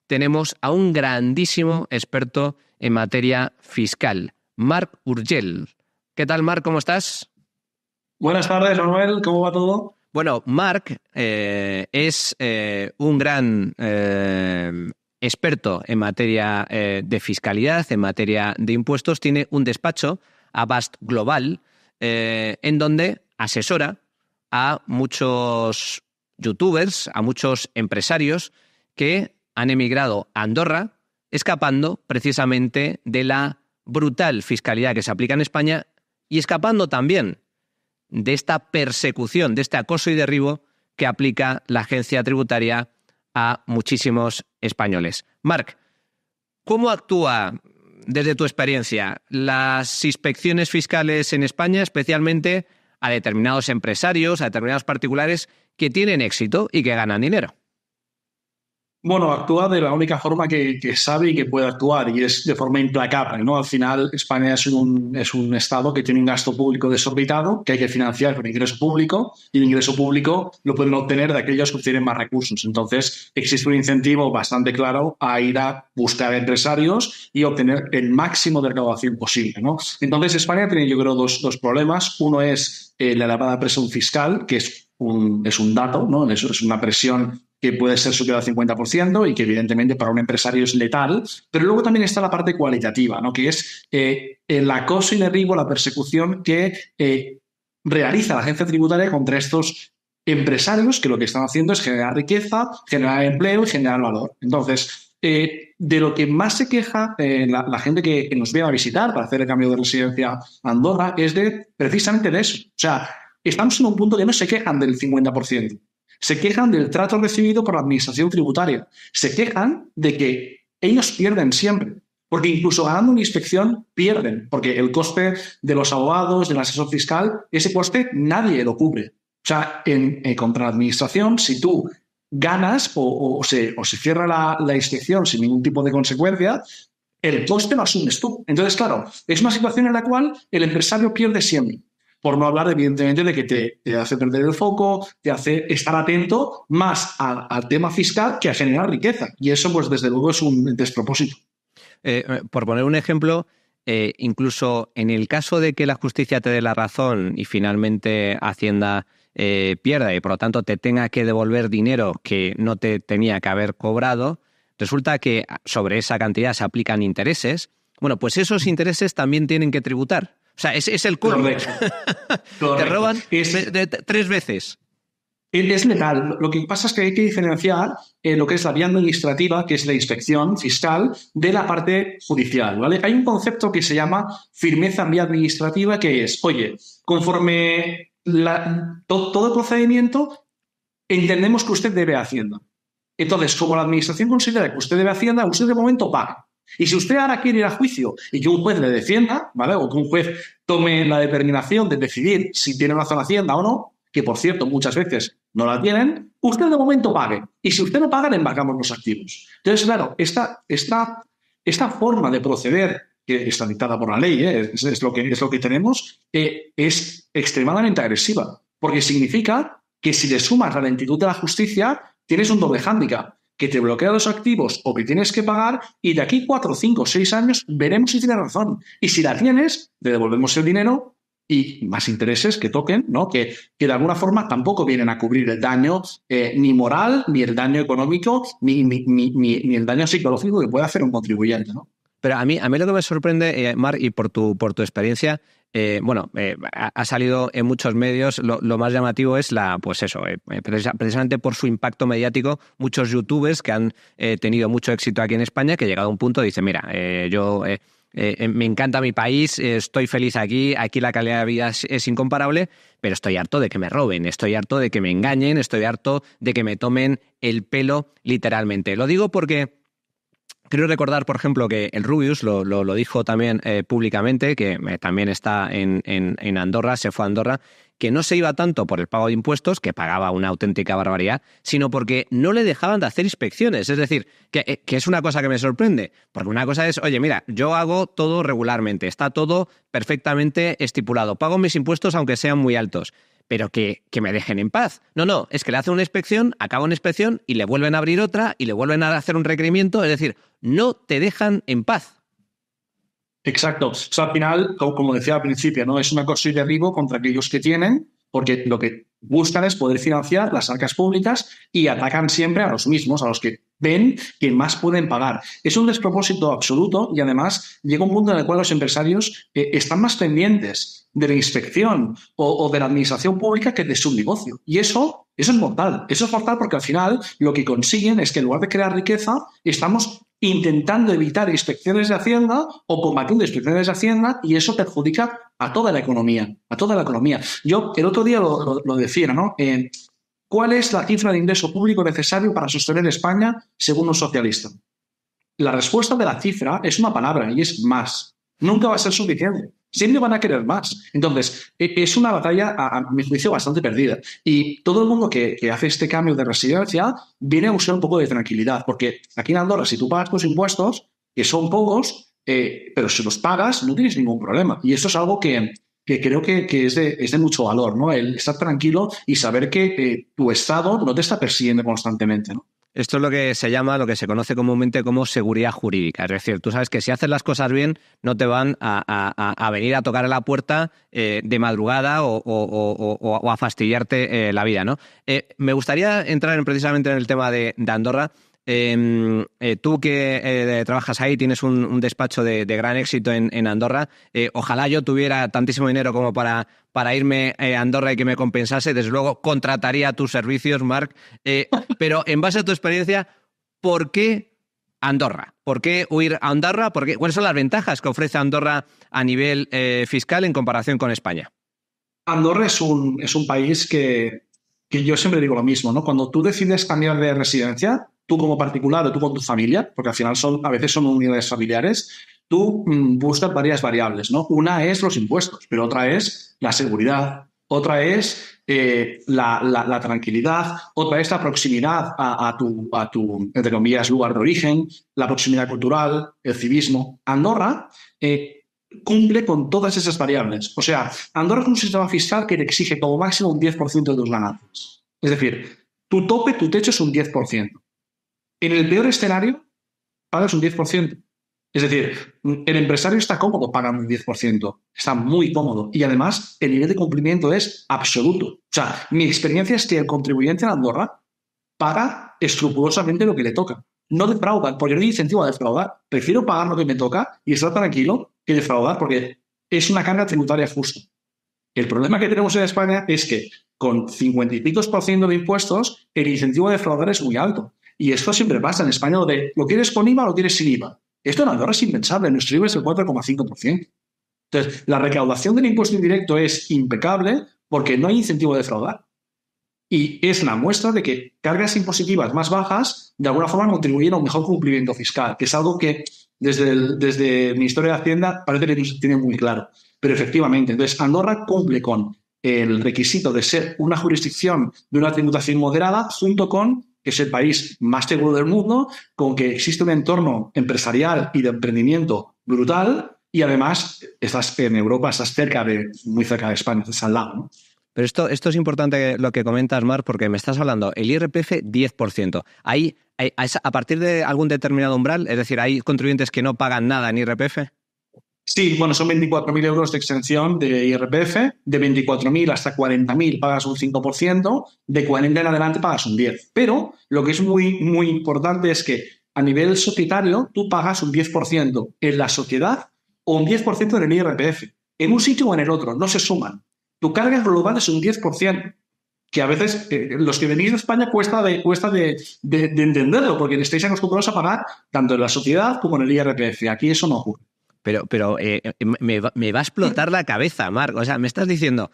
tenemos a un grandísimo experto en materia fiscal, Marc Urgell. ¿Qué tal, Marc? ¿Cómo estás? Buenas tardes, Manuel. ¿Cómo va todo? Bueno, Marc es un gran experto en materia de fiscalidad, en materia de impuestos. Tiene un despacho, Avast Global, en donde asesora a muchos youtubers, a muchos empresarios que han emigrado a Andorra, escapando precisamente de la brutal fiscalidad que se aplica en España y escapando también de esta persecución, de este acoso y derribo que aplica la agencia tributaria a muchísimos españoles. Marc, ¿cómo actúa desde tu experiencia las inspecciones fiscales en España, especialmente a determinados empresarios, a determinados particulares que tienen éxito y que ganan dinero? Bueno, actúa de la única forma que sabe y que puede actuar, y es de forma implacable, ¿no? Al final, España es un Estado que tiene un gasto público desorbitado, que hay que financiar con ingreso público, y el ingreso público lo pueden obtener de aquellos que tienen más recursos. Entonces, existe un incentivo bastante claro a ir a buscar empresarios y obtener el máximo de recaudación posible, ¿no? Entonces, España tiene, yo creo, dos problemas. Uno es la elevada presión fiscal, que es un dato, ¿no? Eso es una presión que puede ser superior al 50% y que evidentemente para un empresario es letal, pero luego también está la parte cualitativa, ¿no? Que es el acoso y derribo, la persecución que realiza la agencia tributaria contra estos empresarios que lo que están haciendo es generar riqueza, generar empleo y generar valor. Entonces, de lo que más se queja la gente que nos viene a visitar para hacer el cambio de residencia a Andorra es precisamente de eso. O sea, estamos en un punto que no se quejan del 50%. Se quejan del trato recibido por la administración tributaria. Se quejan de que ellos pierden siempre, porque incluso ganando una inspección pierden, porque el coste de los abogados, del asesor fiscal, ese coste nadie lo cubre. O sea, contra la administración, si tú ganas o se cierra la inspección sin ningún tipo de consecuencia, el coste lo asumes tú. Entonces, claro, es una situación en la cual el empresario pierde siempre. Por no hablar, evidentemente, de que te hace perder el foco, te hace estar atento más al tema fiscal que a generar riqueza. Y eso, pues, desde luego, es un despropósito. Por poner un ejemplo, incluso en el caso de que la justicia te dé la razón y finalmente Hacienda pierda y, por lo tanto, te tenga que devolver dinero que no te tenía que haber cobrado, resulta que sobre esa cantidad se aplican intereses. Bueno, pues esos intereses también tienen que tributar. O sea, es el colmo. Correcto. Te roban 3 veces. Es legal. Lo que pasa es que hay que diferenciar lo que es la vía administrativa, que es la inspección fiscal, de la parte judicial, ¿vale? Hay un concepto que se llama firmeza en vía administrativa, que es, oye, conforme todo el procedimiento, entendemos que usted debe a Hacienda. Entonces, como la administración considera que usted debe a Hacienda, usted de momento paga. Y si usted ahora quiere ir a juicio y que un juez le defienda, ¿vale? O que un juez tome la determinación de decidir si tiene razón Hacienda o no, que por cierto muchas veces no la tienen, usted de momento pague. Y si usted no paga, le embargamos los activos. Entonces, claro, esta forma de proceder, que está dictada por la ley, es lo que tenemos, es extremadamente agresiva, porque significa que si le sumas la lentitud de la justicia, tienes un doble hándicap, que te bloquea los activos o que tienes que pagar, y de aquí 4, 5, 6 años veremos si tienes razón. Y si la tienes, le devolvemos el dinero y más intereses que toquen, ¿no? Que de alguna forma tampoco vienen a cubrir el daño ni moral, ni el daño económico, ni el daño psicológico que puede hacer un contribuyente, ¿no? Pero a mí lo que me sorprende, Marc, y por tu experiencia, ha salido en muchos medios, lo más llamativo es precisamente por su impacto mediático, muchos youtubers que han tenido mucho éxito aquí en España, que llegado a un punto dicen, mira, me encanta mi país, estoy feliz aquí la calidad de vida es incomparable, pero estoy harto de que me roben, estoy harto de que me engañen, estoy harto de que me tomen el pelo literalmente. Lo digo porque creo recordar, por ejemplo, que el Rubius lo dijo también públicamente, que también está en Andorra, se fue a Andorra, que no se iba tanto por el pago de impuestos, que pagaba una auténtica barbaridad, sino porque no le dejaban de hacer inspecciones. Es decir, que es una cosa que me sorprende, porque una cosa es, oye, mira, yo hago todo regularmente, está todo perfectamente estipulado, pago mis impuestos aunque sean muy altos, pero que me dejen en paz. No, es que le hacen una inspección, acaba una inspección y le vuelven a abrir otra y le vuelven a hacer un requerimiento. Es decir, no te dejan en paz. Exacto. O sea, al final, como decía al principio, ¿no? Es una cosa de derribo contra aquellos que tienen, porque lo que buscan es poder financiar las arcas públicas y atacan siempre a los mismos, a los que ven que más pueden pagar. Es un despropósito absoluto y además llega un punto en el cual los empresarios están más pendientes de la inspección o de la administración pública que de su negocio. Y eso es mortal. Eso es mortal porque al final lo que consiguen es que en lugar de crear riqueza, estamos intentando evitar inspecciones de Hacienda o combatiendo inspecciones de Hacienda y eso perjudica a toda la economía, a toda la economía. Yo el otro día lo decía, ¿no? ¿Cuál es la cifra de ingreso público necesario para sostener España según un socialista? La respuesta de la cifra es una palabra y es más. Nunca va a ser suficiente. Siempre van a querer más. Entonces, es una batalla, a mi juicio, bastante perdida. Y todo el mundo que hace este cambio de residencia viene a buscar un poco de tranquilidad, porque aquí en Andorra, si tú pagas tus impuestos, que son pocos, pero si los pagas, no tienes ningún problema. Y eso es algo que creo que es de mucho valor, ¿no? El estar tranquilo y saber que tu Estado no te está persiguiendo constantemente, ¿no? Esto es lo que se llama, lo que se conoce comúnmente como seguridad jurídica. Es decir, tú sabes que si haces las cosas bien, no te van a venir a tocar a la puerta de madrugada o a fastidiarte la vida, ¿no? Me gustaría entrar precisamente en el tema de Andorra. Tú que trabajas ahí, tienes un despacho de gran éxito en Andorra. Ojalá yo tuviera tantísimo dinero como para irme a Andorra y que me compensase. Desde luego contrataría tus servicios, Marc. Pero en base a tu experiencia, ¿por qué Andorra? ¿Por qué huir a Andorra? ¿Cuáles son las ventajas que ofrece Andorra a nivel fiscal en comparación con España? Andorra es un país que yo siempre digo lo mismo, ¿no? Cuando tú decides cambiar de residencia, tú como particular o tú con tu familia, porque al final a veces son unidades familiares, tú buscas varias variables, ¿no? Una es los impuestos, pero otra es la seguridad, otra es la tranquilidad, otra es la proximidad a tu, entre comillas, lugar de origen, la proximidad cultural, el civismo. Andorra cumple con todas esas variables. O sea, Andorra es un sistema fiscal que te exige como máximo un 10% de tus ganancias. Es decir, tu tope, tu techo es un 10%. En el peor escenario, pagas un 10%. Es decir, el empresario está cómodo pagando un 10%. Está muy cómodo. Y además, el nivel de cumplimiento es absoluto. O sea, mi experiencia es que el contribuyente en Andorra paga escrupulosamente lo que le toca. No defrauda, porque no hay incentivo a defraudar. Prefiero pagar lo que me toca y estar tranquilo que defraudar, porque es una carga tributaria justa. El problema que tenemos en España es que con 50 y pico % de impuestos, el incentivo a defraudar es muy alto. Y esto siempre pasa en España, ¿lo quieres con IVA o lo quieres sin IVA? Esto en Andorra es impensable, nuestro IVA es el 4,5%. Entonces, la recaudación del impuesto indirecto es impecable porque no hay incentivo a defraudar. Y es la muestra de que cargas impositivas más bajas de alguna forma contribuyen a un mejor cumplimiento fiscal, que es algo que desde el Ministerio de Hacienda parece que no se tiene muy claro. Pero efectivamente, entonces Andorra cumple con el requisito de ser una jurisdicción de una tributación moderada junto con que es el país más seguro del mundo, con que existe un entorno empresarial y de emprendimiento brutal y además estás en Europa, estás muy cerca de España, estás al lado, ¿no? Pero esto es importante lo que comentas, Marc, porque me estás hablando, el IRPF 10%. Ahí, a partir de algún determinado umbral, es decir, ¿hay contribuyentes que no pagan nada en IRPF? Sí, bueno, son 24.000 euros de exención de IRPF, de 24.000 hasta 40.000 pagas un 5%, de 40 en adelante pagas un 10%. Pero lo que es muy, muy importante es que a nivel societario tú pagas un 10% en la sociedad o un 10% en el IRPF, en un sitio o en el otro, no se suman. Tu carga global es un 10%, que a veces los que venís de España cuesta de entenderlo, porque estáis acostumbrados a pagar tanto en la sociedad como en el IRPF. Aquí eso no ocurre. Pero me va a explotar la cabeza, Marc. O sea, me estás diciendo,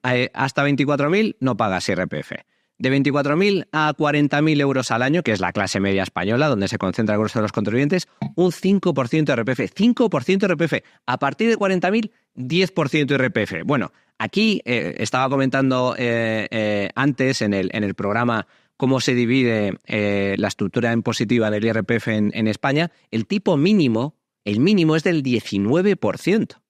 hasta 24.000 no pagas IRPF. De 24.000 a 40.000 euros al año, que es la clase media española, donde se concentra el grueso de los contribuyentes, un 5% de IRPF. 5% de IRPF. A partir de 40.000, 10% de IRPF. Bueno, aquí estaba comentando antes en el programa cómo se divide la estructura impositiva del IRPF en España. El tipo mínimo, el mínimo es del 19%.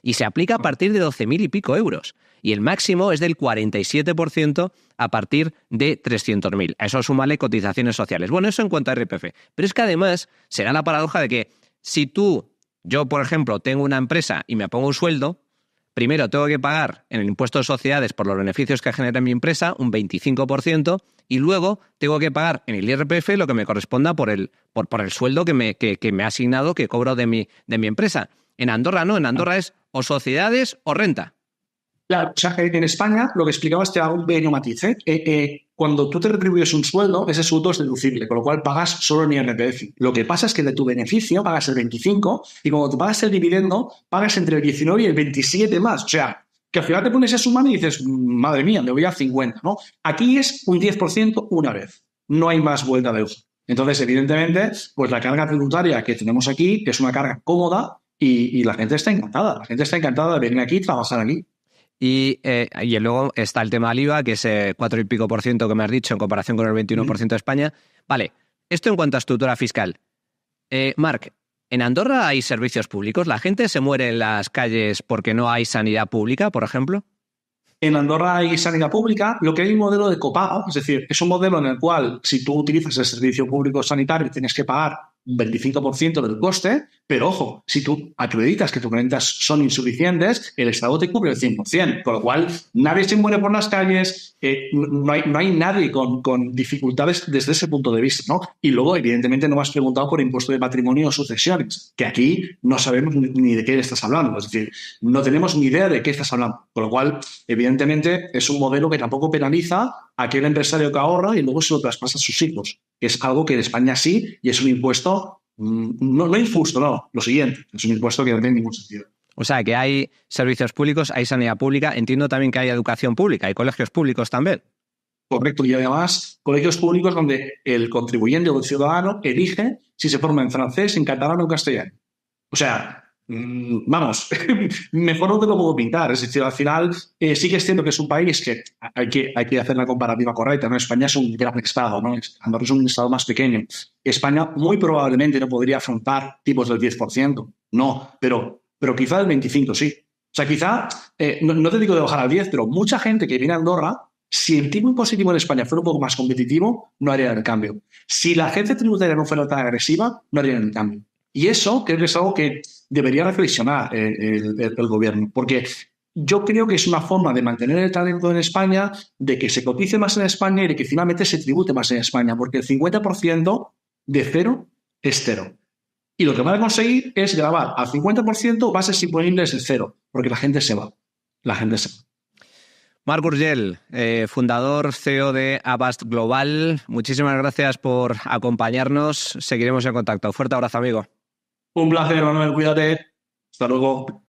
y se aplica a partir de 12.000 y pico euros. Y el máximo es del 47% a partir de 300.000. A eso súmale cotizaciones sociales. Bueno, eso en cuanto a IRPF. Pero es que además será la paradoja de que si yo, por ejemplo, tengo una empresa y me pongo un sueldo, primero tengo que pagar en el impuesto de sociedades por los beneficios que genera mi empresa un 25% y luego tengo que pagar en el IRPF lo que me corresponda por el sueldo que me ha asignado, que cobro de mi empresa. En Andorra no, en Andorra es o sociedades o renta. Claro, o sea, en España, lo que explicabas te hago un pequeño matiz. Cuando tú te retribuyes un sueldo, ese sueldo es deducible, con lo cual pagas solo en IRPF. Lo que pasa es que de tu beneficio pagas el 25% y cuando tú pagas el dividendo, pagas entre el 19 y el 27 más. O sea, que al final te pones a sumar y dices, madre mía, me voy a 50, ¿no? Aquí es un 10% una vez. No hay más vuelta de hoja. Entonces, evidentemente, pues la carga tributaria que tenemos aquí es una carga cómoda y la gente está encantada. La gente está encantada de venir aquí y trabajar aquí. Y luego está el tema del IVA, que es 4 y pico por ciento que me has dicho en comparación con el 21% de España. Vale, esto en cuanto a estructura fiscal. Marc, ¿en Andorra hay servicios públicos? ¿La gente se muere en las calles porque no hay sanidad pública, por ejemplo? En Andorra hay sanidad pública, lo que hay un modelo de copago, es decir, es un modelo en el cual si tú utilizas el servicio público sanitario tienes que pagar un 25% del coste, pero ojo, si tú acreditas que tus rentas son insuficientes, el Estado te cubre el 100%, con lo cual nadie se muere por las calles, no hay nadie con dificultades desde ese punto de vista, ¿no? Y luego, evidentemente, no me has preguntado por impuesto de patrimonio o sucesiones, que aquí no sabemos ni de qué estás hablando, es decir, no tenemos ni idea de qué estás hablando, con lo cual, evidentemente, es un modelo que tampoco penaliza a aquel empresario que ahorra y luego se lo traspasa a sus hijos, que es algo que en España sí, y es un impuesto no injusto, no, lo siguiente, es un impuesto que no tiene ningún sentido. O sea, que hay servicios públicos, hay sanidad pública, entiendo también que hay educación pública, hay colegios públicos también. Correcto, y además colegios públicos donde el contribuyente o el ciudadano elige si se forma en francés, en catalán o en castellano. O sea, vamos, mejor no te lo puedo pintar. Es decir, al final sí que es cierto que es un país que hay que hacer la comparativa correcta, ¿no? España es un gran estado, ¿no? Andorra es un estado más pequeño. España muy probablemente no podría afrontar tipos del 10%, no, pero quizá del 25% sí. O sea, quizá, no te digo de bajar al 10%, pero mucha gente que viene a Andorra, si el tipo impositivo en España fuera un poco más competitivo, no harían el cambio. Si la agencia tributaria no fuera tan agresiva, no harían el cambio. Y eso creo que es algo que debería reflexionar el gobierno, porque yo creo que es una forma de mantener el talento en España, de que se cotice más en España y de que finalmente se tribute más en España, porque el 50% de cero es cero. Y lo que van a conseguir es grabar al 50% bases imponibles de cero, porque la gente se va. La gente se va. Marc Urgell, fundador, CEO de Avast Global, muchísimas gracias por acompañarnos. Seguiremos en contacto. Fuerte abrazo, amigo. Un placer, Manuel. Cuídate. Hasta luego.